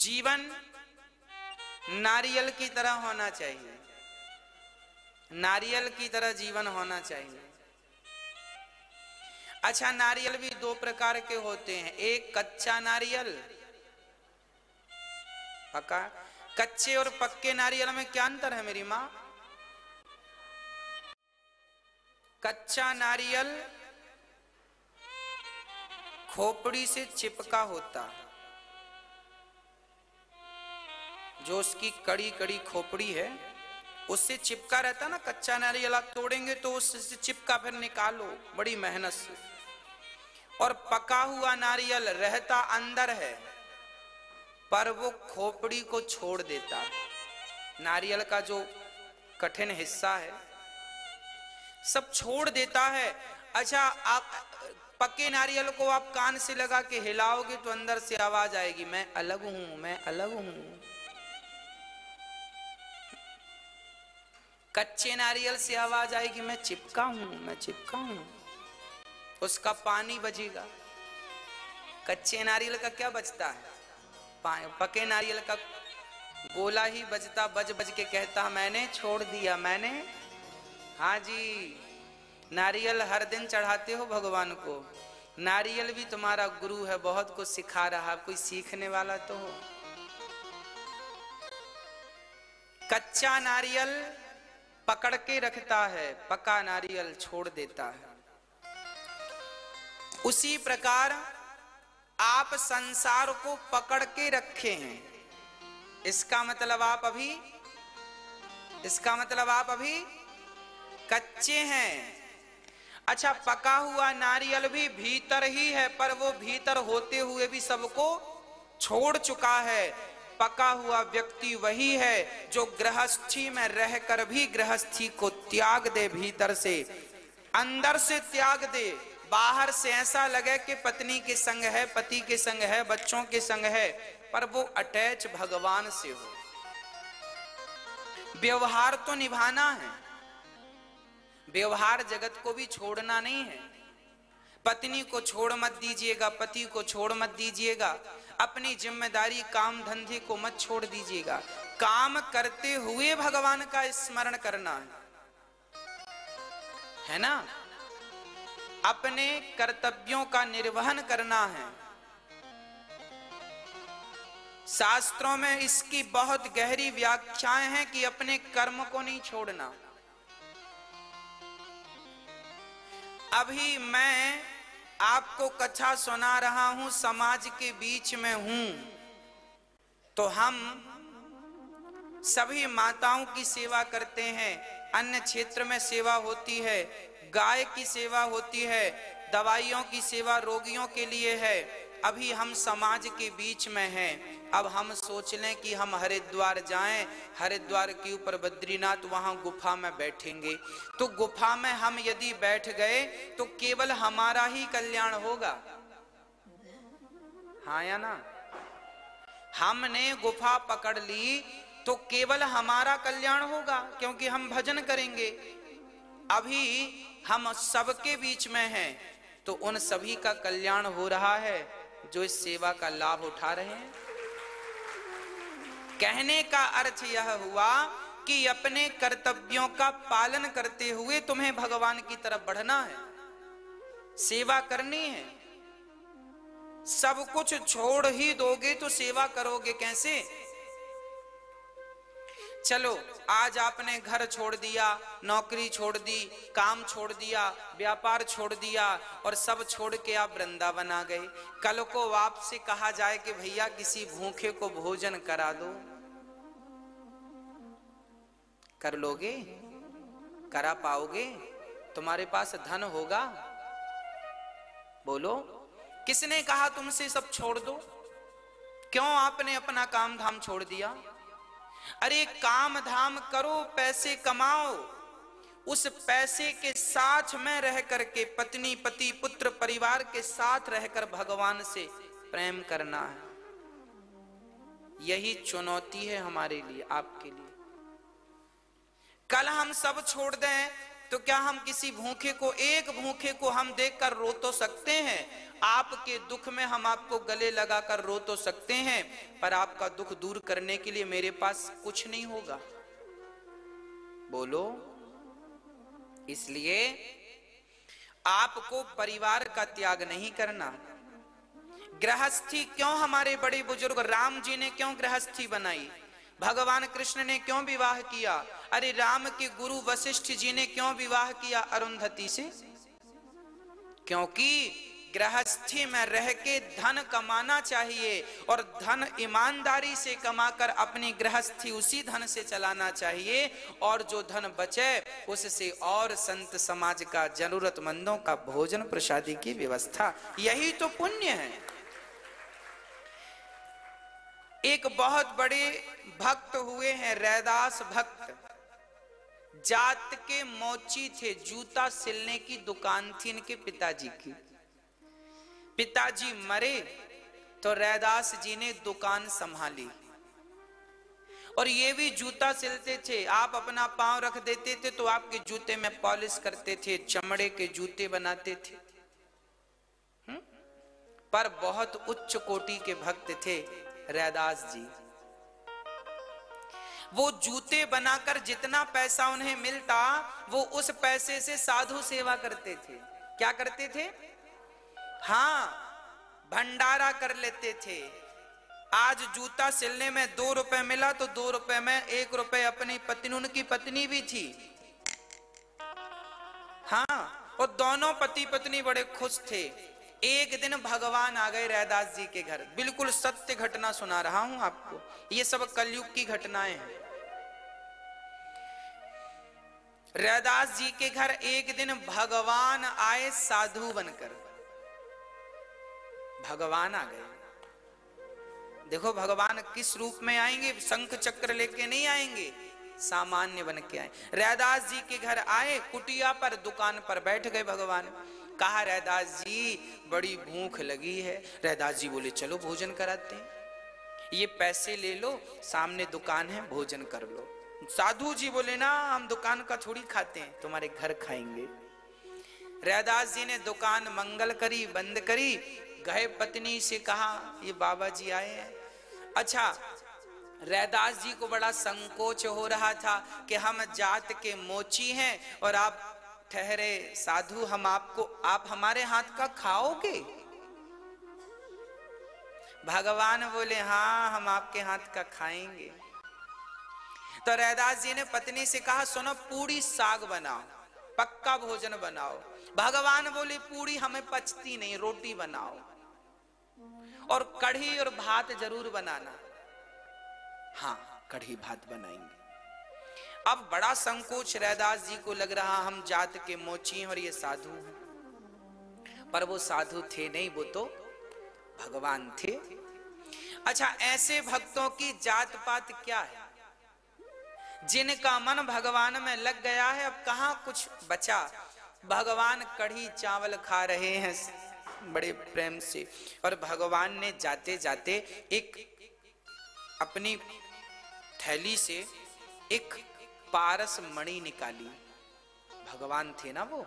जीवन नारियल की तरह होना चाहिए, नारियल की तरह जीवन होना चाहिए। अच्छा, नारियल भी दो प्रकार के होते हैं, एक कच्चा नारियल, पका। कच्चे और पक्के नारियल में क्या अंतर है मेरी माँ? कच्चा नारियल खोपड़ी से चिपका होता, जो उसकी कड़ी कड़ी खोपड़ी है उससे चिपका रहता ना। कच्चा नारियल आप तोड़ेंगे तो उससे चिपका फिर निकालो बड़ी मेहनत से। और पका हुआ नारियल रहता अंदर है पर वो खोपड़ी को छोड़ देता है। नारियल का जो कठिन हिस्सा है सब छोड़ देता है। अच्छा, आप पके नारियल को आप कान से लगा के हिलाओगे तो अंदर से आवाज आएगी, मैं अलग हूं, मैं अलग हूं। कच्चे नारियल से आवाज आएगी, मैं चिपका हूं, मैं चिपका हूं। उसका पानी बजेगा। कच्चे नारियल का क्या बजता है? पके नारियल का गोला ही बजता, बज बज के कहता मैंने छोड़ दिया, मैंने। हाँ जी, नारियल हर दिन चढ़ाते हो भगवान को। नारियल भी तुम्हारा गुरु है, बहुत कुछ सिखा रहा, कोई सीखने वाला तो हो। कच्चा नारियल पकड़ के रखता है, पका नारियल छोड़ देता है। उसी प्रकार आप संसार को पकड़ के रखे हैं, इसका मतलब आप अभी कच्चे हैं। अच्छा, पका हुआ नारियल भी भीतर ही है पर वो भीतर होते हुए भी सबको छोड़ चुका है। पका हुआ व्यक्ति वही है जो गृहस्थी में रहकर भी गृहस्थी को त्याग दे, भीतर से, अंदर से त्याग दे। बाहर से ऐसा लगे कि पत्नी के संग है, पति के संग है, बच्चों के संग है, पर वो अटैच भगवान से हो। व्यवहार तो निभाना है, व्यवहार जगत को भी छोड़ना नहीं है। पत्नी को छोड़ मत दीजिएगा, पति को छोड़ मत दीजिएगा, अपनी जिम्मेदारी काम धंधे को मत छोड़ दीजिएगा। काम करते हुए भगवान का स्मरण करना है ना, अपने कर्तव्यों का निर्वहन करना है। शास्त्रों में इसकी बहुत गहरी व्याख्याएं हैं कि अपने कर्म को नहीं छोड़ना। अभी मैं आपको कथा सुना रहा हूं, समाज के बीच में हूं, तो हम सभी माताओं की सेवा करते हैं, अन्य क्षेत्र में सेवा होती है, गाय की सेवा होती है, दवाइयों की सेवा रोगियों के लिए है। अभी हम समाज के बीच में हैं। अब हम सोच लें कि हम हरिद्वार जाएं, हरिद्वार के ऊपर बद्रीनाथ, वहां गुफा में बैठेंगे। तो गुफा में हम यदि बैठ गए तो केवल हमारा ही कल्याण होगा, हाँ या ना? हमने गुफा पकड़ ली तो केवल हमारा कल्याण होगा, क्योंकि हम भजन करेंगे। अभी हम सबके बीच में हैं तो उन सभी का कल्याण हो रहा है जो इस सेवा का लाभ उठा रहे हैं। कहने का अर्थ यह हुआ कि अपने कर्तव्यों का पालन करते हुए तुम्हें भगवान की तरफ बढ़ना है, सेवा करनी है। सब कुछ छोड़ ही दोगे तो सेवा करोगे कैसे? चलो, आज आपने घर छोड़ दिया, नौकरी छोड़ दी, काम छोड़ दिया, व्यापार छोड़ दिया और सब छोड़ के आप वृंदावन आ गए। कल को आपसे कहा जाए कि भैया किसी भूखे को भोजन करा दो, कर लोगे? करा पाओगे? तुम्हारे पास धन होगा? बोलो, किसने कहा तुमसे सब छोड़ दो? क्यों आपने अपना काम धाम छोड़ दिया? अरे काम धाम करो, पैसे कमाओ, उस पैसे के साथ में रह करके पत्नी पति पुत्र परिवार के साथ रहकर भगवान से प्रेम करना है। यही चुनौती है हमारे लिए, आपके लिए। कल हम सब छोड़ दें तो क्या हम किसी भूखे को, एक भूखे को हम देखकर रो तो सकते हैं? आपके दुख में हम आपको गले लगाकर रो तो सकते हैं, पर आपका दुख दूर करने के लिए मेरे पास कुछ नहीं होगा। बोलो। इसलिए आपको परिवार का त्याग नहीं करना। गृहस्थी क्यों हमारे बड़े बुजुर्ग राम जी ने क्यों गृहस्थी बनाई? भगवान कृष्ण ने क्यों विवाह किया? अरे राम के गुरु वशिष्ठ जी ने क्यों विवाह किया अरुंधति से? क्योंकि गृहस्थी में रह के धन कमाना चाहिए और धन ईमानदारी से कमाकर अपनी गृहस्थी उसी धन से चलाना चाहिए, और जो धन बचे उससे और संत समाज का, जरूरतमंदों का भोजन प्रसादी की व्यवस्था, यही तो पुण्य है। एक बहुत बड़े भक्त हुए हैं, रैदास भक्त, जात के मोची थे, जूता सिलने की दुकान थी इनके पिताजी की। पिताजी मरे तो रैदास जी ने दुकान संभाली, और ये भी जूता सिलते थे। आप अपना पांव रख देते थे तो आपके जूते में पॉलिश करते थे, चमड़े के जूते बनाते थे। पर बहुत उच्च कोटि के भक्त थे रैदास जी। वो जूते बनाकर जितना पैसा उन्हें मिलता, वो उस पैसे से साधु सेवा करते थे। क्या करते थे? हाँ, भंडारा कर लेते थे। आज जूता सिलने में 2 रुपए मिला तो 2 रुपए में 1 रुपए अपनी पत्नी, उनकी पत्नी भी थी, हाँ, और दोनों पति पत्नी बड़े खुश थे। एक दिन भगवान आ गए रैदास जी के घर। बिल्कुल सत्य घटना सुना रहा हूं आपको, ये सब कलयुग की घटनाएं हैं। रैदास जी के घर एक दिन भगवान आए साधु बनकर। भगवान आ गए। देखो भगवान किस रूप में आएंगे, शंख चक्र लेके नहीं आएंगे, सामान्य बन के आए। रैदास जी के घर आए, कुटिया पर दुकान पर बैठ गए भगवान। कहा रैदास जी बड़ी भूख लगी है। रैदास जी बोले चलो भोजन कराते हैं, ये पैसे ले लो, सामने दुकान है, भोजन कर लो। साधु जी बोले ना, हम दुकान का थोड़ी खाते हैं, तुम्हारे घर खाएंगे। रैदास जी ने दुकान मंगल करी, बंद करी, गए पत्नी से कहा ये बाबा जी आए हैं। अच्छा, रैदास जी को बड़ा संकोच हो रहा था कि हम जात के मोची हैं और आप ठहरे साधु, हम आपको, आप हमारे हाथ का खाओगे? भगवान बोले हाँ, हम आपके हाथ का खाएंगे। तो रैदास जी ने पत्नी से कहा सुनो, पूरी साग बनाओ, पक्का भोजन बनाओ। भगवान बोले पूरी हमें पचती नहीं, रोटी बनाओ, और कढ़ी और भात जरूर बनाना। हाँ, कढ़ी भात बनाएंगे। अब बड़ा संकोच रैदास जी को लग रहा, हम जात के मोची हैं और ये साधु हैं। पर वो साधु थे नहीं, वो तो भगवान थे। अच्छा, ऐसे भक्तों की जात पात क्या है? जिनका मन भगवान में लग गया है, अब कहां कुछ बचा। भगवान कढ़ी चावल खा रहे हैं बड़े प्रेम से, और भगवान ने जाते जाते एक अपनी थैली से एक पारस मणि निकाली। भगवान थे ना वो,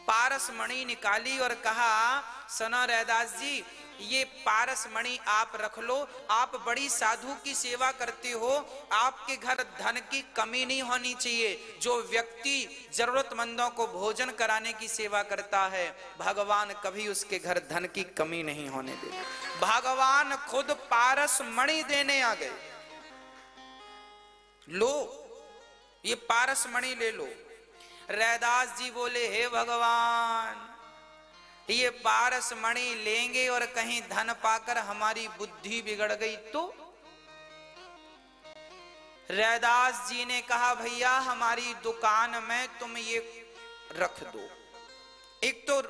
पारस मणि निकाली और कहा सुनो रैदास जी, ये पारस मणि आप रख लो, आप बड़ी साधु की सेवा करते हो, आपके घर धन की कमी नहीं होनी चाहिए। जो व्यक्ति जरूरतमंदों को भोजन कराने की सेवा करता है, भगवान कभी उसके घर धन की कमी नहीं होने देते। भगवान खुद पारस मणि देने आ गए, लो ये पारस मणि ले लो। रैदास जी बोले हे भगवान, ये पारस मणि लेंगे और कहीं धन पाकर हमारी बुद्धि बिगड़ गई तो? रैदास जी ने कहा भैया हमारी दुकान में तुम ये रख दो। एक तो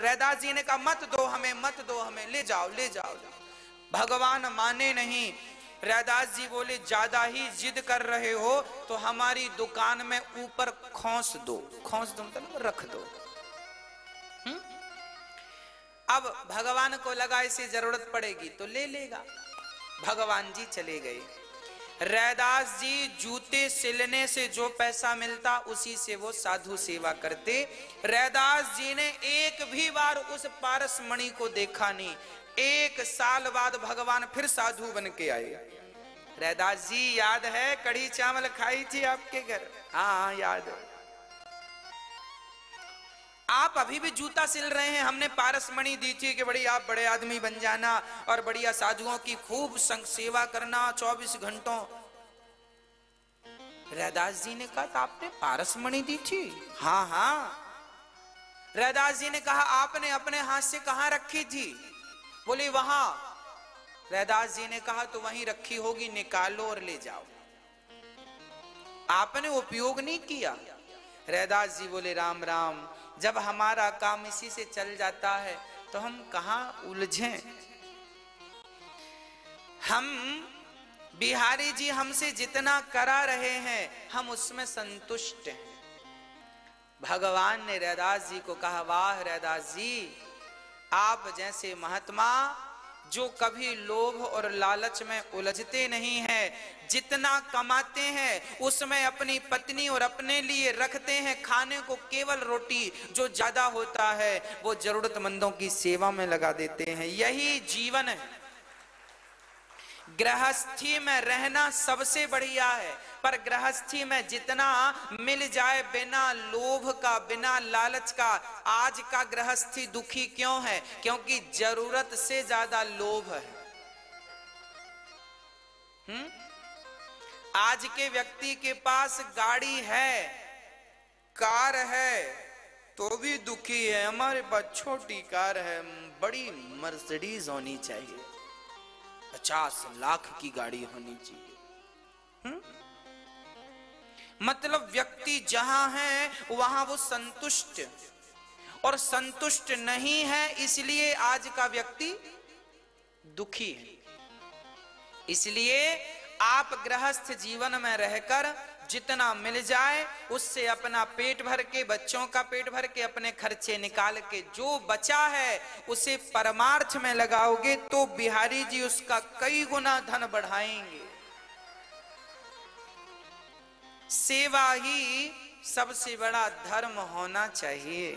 रैदास जी ने कहा मत दो हमें, मत दो हमें, ले जाओ ले जाओ। भगवान माने नहीं। रैदास जी बोले ज्यादा ही जिद कर रहे हो तो हमारी दुकान में ऊपर खोस दो। खोस दो मतलब रख दो। अब भगवान को लगा इसे जरूरत पड़ेगी तो ले लेगा। भगवान जी चले गए। रैदास जी जूते सिलने से जो पैसा मिलता उसी से वो साधु सेवा करते। रैदास जी ने एक भी बार उस पारस मणि को देखा नहीं। 1 साल बाद भगवान फिर साधु बन के आए। रैदास जी याद है कढ़ी चावल खाई थी आपके घर? हाँ याद है। आप अभी भी जूता सिल रहे हैं, हमने पारसमणि दी थी कि बड़ी आप बड़े आदमी बन जाना और बढ़िया साधुओं की खूब संग सेवा करना 24 घंटों। रैदास जी ने कहा आपने पारसमणि दी थी? हाँ हाँ। रैदास जी ने कहा आपने अपने हाथ से कहां रखी थी? बोले वहां। रैदास जी ने कहा तो वहीं रखी होगी, निकालो और ले जाओ, आपने उपयोग नहीं किया। रैदास जी बोले राम राम, जब हमारा काम इसी से चल जाता है तो हम कहां उलझें। हम बिहारी जी हमसे जितना करा रहे हैं हम उसमें संतुष्ट हैं। भगवान ने रैदास जी को कहा वाह रैदास जी, आप जैसे महात्मा जो कभी लोभ और लालच में उलझते नहीं हैं, जितना कमाते हैं उसमें अपनी पत्नी और अपने लिए रखते हैं खाने को केवल रोटी, जो ज्यादा होता है वो जरूरतमंदों की सेवा में लगा देते हैं। यही जीवन है। गृहस्थी में रहना सबसे बढ़िया है, पर गृहस्थी में जितना मिल जाए बिना लोभ का, बिना लालच का। आज का गृहस्थी दुखी क्यों है? क्योंकि जरूरत से ज्यादा लोभ है। आज के व्यक्ति के पास गाड़ी है, कार है, तो भी दुखी है। हमारे पास छोटी कार है, बड़ी मर्सिडीज होनी चाहिए, 50 लाख की गाड़ी होनी चाहिए। मतलब व्यक्ति जहां है वहां वो संतुष्ट, और संतुष्ट नहीं है इसलिए आज का व्यक्ति दुखी है। इसलिए आप गृहस्थ जीवन में रहकर जितना मिल जाए उससे अपना पेट भर के, बच्चों का पेट भर के, अपने खर्चे निकाल के जो बचा है उसे परमार्थ में लगाओगे तो बिहारी जी उसका कई गुना धन बढ़ाएंगे। सेवा ही सबसे बड़ा धर्म होना चाहिए।